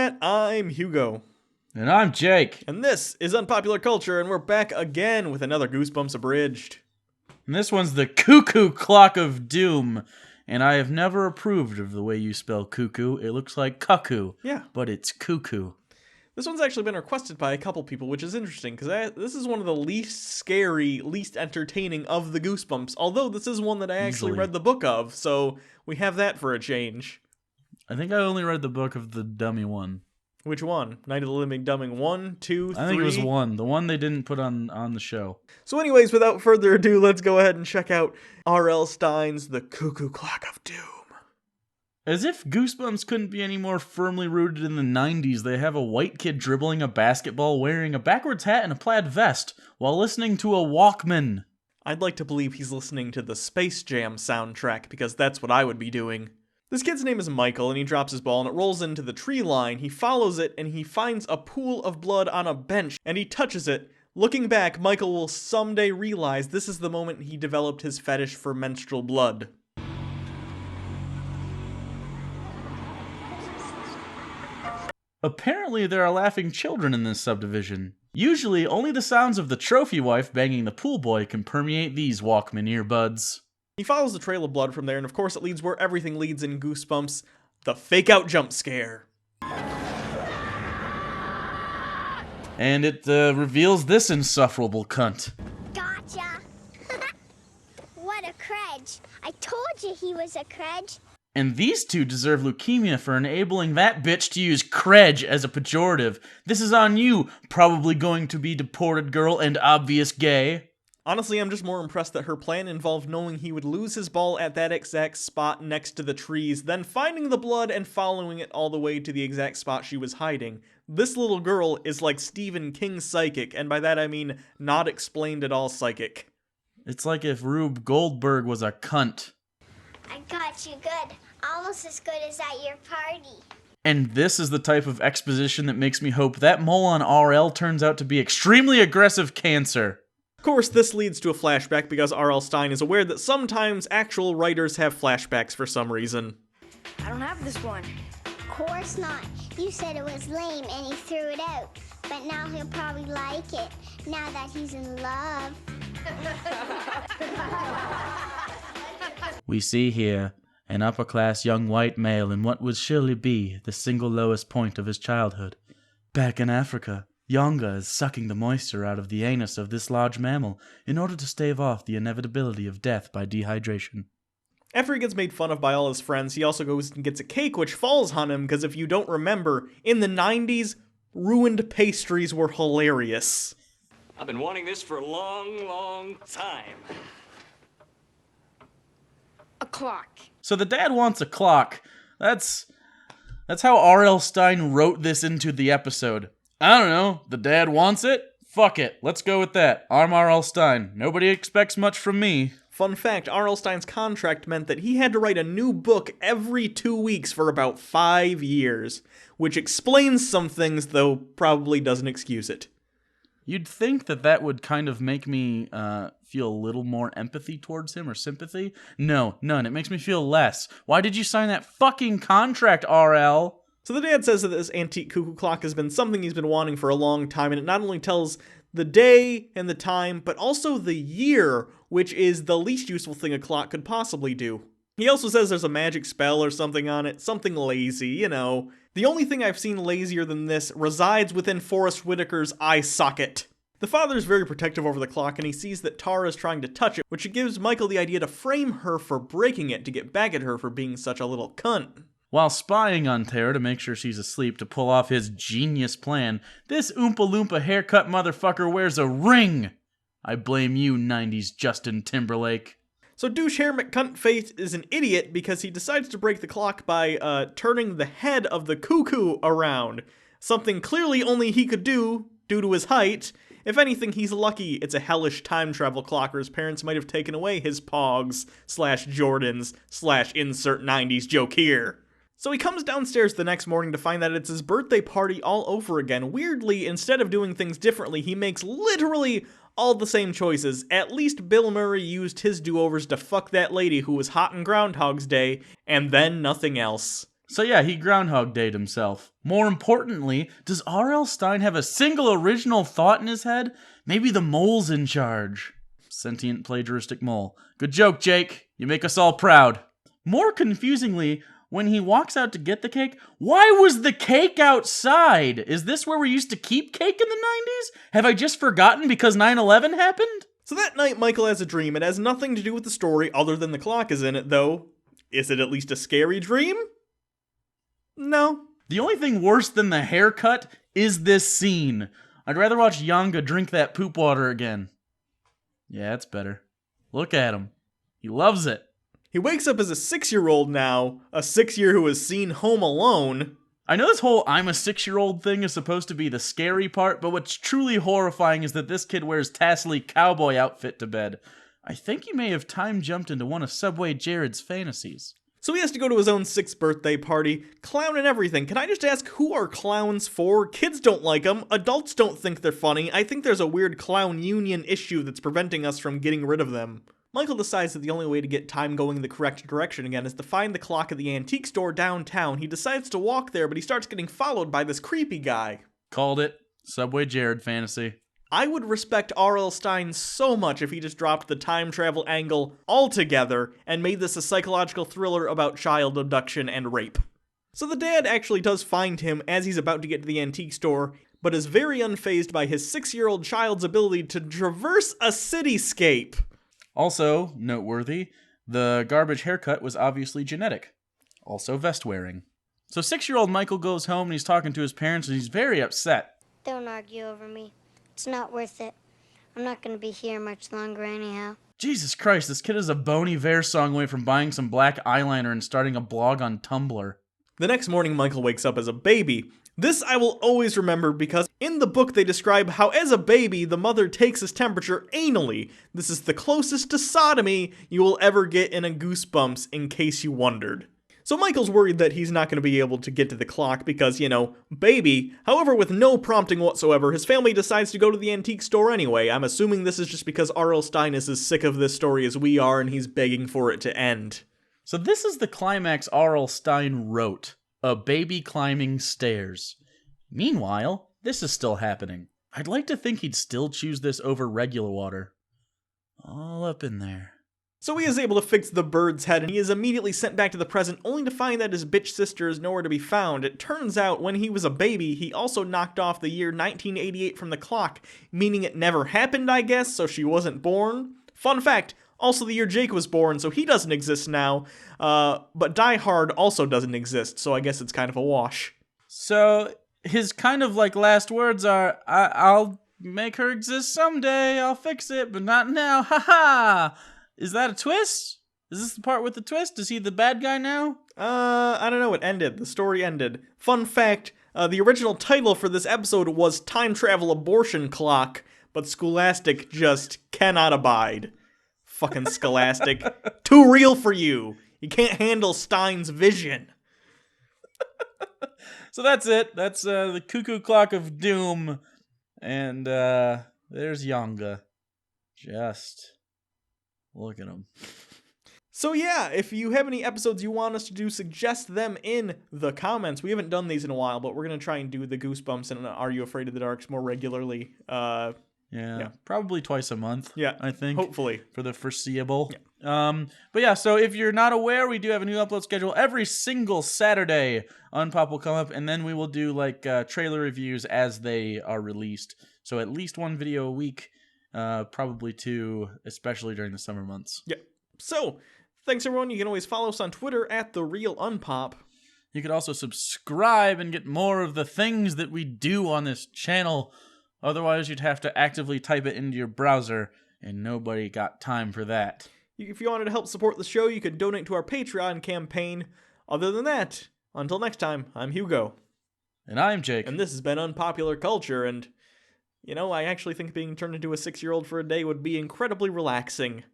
Internet, I'm Hugo. And I'm Jake. And this is Unpopular Culture, and we're back again with another Goosebumps Abridged. And this one's the Cuckoo Clock of Doom. And I have never approved of the way you spell cuckoo. It looks like cuckoo. Yeah. But it's cuckoo. This one's actually been requested by a couple people, which is interesting, because this is one of the least scary, least entertaining of the Goosebumps, although this is one that I actually read the book of, so we have that for a change. I think I only read the book of the dummy one. Which one? Night of the Living Dumbing 1, 2, 3? I think it was 1. The one they didn't put on the show. So anyways, without further ado, let's go ahead and check out R.L. Stine's The Cuckoo Clock of Doom. As if Goosebumps couldn't be any more firmly rooted in the 90s, they have a white kid dribbling a basketball wearing a backwards hat and a plaid vest while listening to a Walkman. I'd like to believe he's listening to the Space Jam soundtrack, because that's what I would be doing. This kid's name is Michael, and he drops his ball and it rolls into the tree line. He follows it and he finds a pool of blood on a bench and he touches it. Looking back, Michael will someday realize this is the moment he developed his fetish for menstrual blood. Apparently there are laughing children in this subdivision. Usually, only the sounds of the trophy wife banging the pool boy can permeate these Walkman earbuds. He follows the trail of blood from there, and of course it leads where everything leads in Goosebumps, the fake-out jump scare. And it reveals this insufferable cunt. Gotcha! What a credge. I told you he was a credge. And these two deserve leukemia for enabling that bitch to use credge as a pejorative. This is on you, probably going to be deported girl and obvious gay. Honestly, I'm just more impressed that her plan involved knowing he would lose his ball at that exact spot next to the trees, then finding the blood and following it all the way to the exact spot she was hiding. This little girl is like Stephen King's psychic, and by that I mean not explained at all psychic. It's like if Rube Goldberg was a cunt. I got you good. Almost as good as at your party. And this is the type of exposition that makes me hope that mole on RL turns out to be extremely aggressive cancer. Of course, this leads to a flashback because R.L. Stine is aware that sometimes actual writers have flashbacks for some reason. I don't have this one. Of course not. You said it was lame and he threw it out. But now he'll probably like it, now that he's in love. We see here an upper-class young white male in what would surely be the single lowest point of his childhood. Back in Africa, Yonga is sucking the moisture out of the anus of this large mammal in order to stave off the inevitability of death by dehydration. After he gets made fun of by all his friends, he also goes and gets a cake which falls on him because if you don't remember, in the 90s, ruined pastries were hilarious. I've been wanting this for a long, long time. A clock. So the dad wants a clock. That's how R.L. Stine wrote this into the episode. I don't know, the dad wants it? Fuck it, let's go with that. I'm R.L. Stine. Nobody expects much from me. Fun fact, R.L. Stine's contract meant that he had to write a new book every 2 weeks for about 5 years, which explains some things, though probably doesn't excuse it. You'd think that would kind of make me feel a little more empathy towards him or sympathy. No, none. It makes me feel less. Why did you sign that fucking contract, R.L.? So the dad says that this antique cuckoo clock has been something he's been wanting for a long time, and it not only tells the day and the time, but also the year, which is the least useful thing a clock could possibly do. He also says there's a magic spell or something on it, something lazy, you know. The only thing I've seen lazier than this resides within Forrest Whitaker's eye socket. The father is very protective over the clock, and he sees that Tara is trying to touch it, which gives Michael the idea to frame her for breaking it to get back at her for being such a little cunt. While spying on Tara to make sure she's asleep to pull off his genius plan, this Oompa Loompa haircut motherfucker wears a ring! I blame you, 90s Justin Timberlake. So douche hair McCuntface is an idiot because he decides to break the clock by turning the head of the cuckoo around. Something clearly only he could do, due to his height. If anything, he's lucky it's a hellish time travel clock or his parents might have taken away his Pogs, /Jordans, /insert 90s joke here. So he comes downstairs the next morning to find that it's his birthday party all over again. Weirdly, instead of doing things differently, he makes literally all the same choices. At least Bill Murray used his do-overs to fuck that lady who was hot in Groundhog's Day, and then nothing else. So yeah, he Groundhog Day'd himself. More importantly, does R.L. Stine have a single original thought in his head? Maybe the mole's in charge. Sentient plagiaristic mole. Good joke, Jake. You make us all proud. More confusingly, when he walks out to get the cake, why was the cake outside? Is this where we used to keep cake in the 90s? Have I just forgotten because 9/11 happened? So that night, Michael has a dream. It has nothing to do with the story other than the clock is in it, though. Is it at least a scary dream? No. The only thing worse than the haircut is this scene. I'd rather watch Yanga drink that poop water again. Yeah, it's better. Look at him. He loves it. He wakes up as a 6-year-old now, a 6-year who has seen Home Alone. I know this whole I'm a 6-year-old thing is supposed to be the scary part, but what's truly horrifying is that this kid wears tassely cowboy outfit to bed. I think he may have time jumped into one of Subway Jared's fantasies. So he has to go to his own 6th birthday party, clown and everything. Can I just ask, who are clowns for? Kids don't like them, adults don't think they're funny. I think there's a weird clown union issue that's preventing us from getting rid of them. Michael decides that the only way to get time going the correct direction again is to find the clock at the antique store downtown. He decides to walk there, but he starts getting followed by this creepy guy. Called it. Subway Jared fantasy. I would respect R.L. Stine so much if he just dropped the time travel angle altogether and made this a psychological thriller about child abduction and rape. So the dad actually does find him as he's about to get to the antique store, but is very unfazed by his 6-year-old child's ability to traverse a cityscape. Also, noteworthy, the garbage haircut was obviously genetic. Also vest wearing. So 6-year-old Michael goes home and he's talking to his parents and he's very upset. Don't argue over me. It's not worth it. I'm not going to be here much longer anyhow. Jesus Christ, this kid is a Bon Iver song away from buying some black eyeliner and starting a blog on Tumblr. The next morning, Michael wakes up as a baby. This I will always remember because in the book they describe how as a baby the mother takes his temperature anally. This is the closest to sodomy you will ever get in a Goosebumps, in case you wondered. So Michael's worried that he's not going to be able to get to the clock because, baby. However, with no prompting whatsoever, his family decides to go to the antique store anyway. I'm assuming this is just because R.L. Stine is as sick of this story as we are and he's begging for it to end. So this is the climax R.L. Stine wrote. A baby climbing stairs. Meanwhile, this is still happening. I'd like to think he'd still choose this over regular water. All up in there. So he is able to fix the bird's head, and he is immediately sent back to the present, only to find that his bitch sister is nowhere to be found. It turns out, when he was a baby, he also knocked off the year 1988 from the clock, meaning it never happened, I guess, so she wasn't born. Fun fact, also the year Jake was born, so he doesn't exist now, but Die Hard also doesn't exist, so I guess it's kind of a wash. So, his kind of last words are, I'll make her exist someday, I'll fix it, but not now, haha! Is that a twist? Is this the part with the twist? Is he the bad guy now? I don't know, it ended. The story ended. Fun fact, the original title for this episode was Time Travel Abortion Clock, but Scholastic just cannot abide. Fucking Scholastic. Too real for you. You can't handle Stine's vision. So that's it. That's the Cuckoo Clock of Doom. And there's Yanga. Just look at him. So yeah, if you have any episodes you want us to do, suggest them in the comments. We haven't done these in a while, but we're going to try and do the Goosebumps and Are You Afraid of the Darks more regularly. Yeah, probably twice a month. Yeah, I think. hopefully. For the foreseeable. Yeah. But yeah, so if you're not aware, we do have a new upload schedule every single Saturday. Unpop will come up, and then we will do trailer reviews as they are released. So at least one video a week, probably two, especially during the summer months. Yeah. So, thanks everyone. You can always follow us on Twitter at @TheRealUnpop. You could also subscribe and get more of the things that we do on this channel. Otherwise, you'd have to actively type it into your browser, and nobody got time for that. If you wanted to help support the show, you could donate to our Patreon campaign. Other than that, until next time, I'm Hugo. And I'm Jake. And this has been Unpopular Culture, and, I actually think being turned into a 6-year-old for a day would be incredibly relaxing.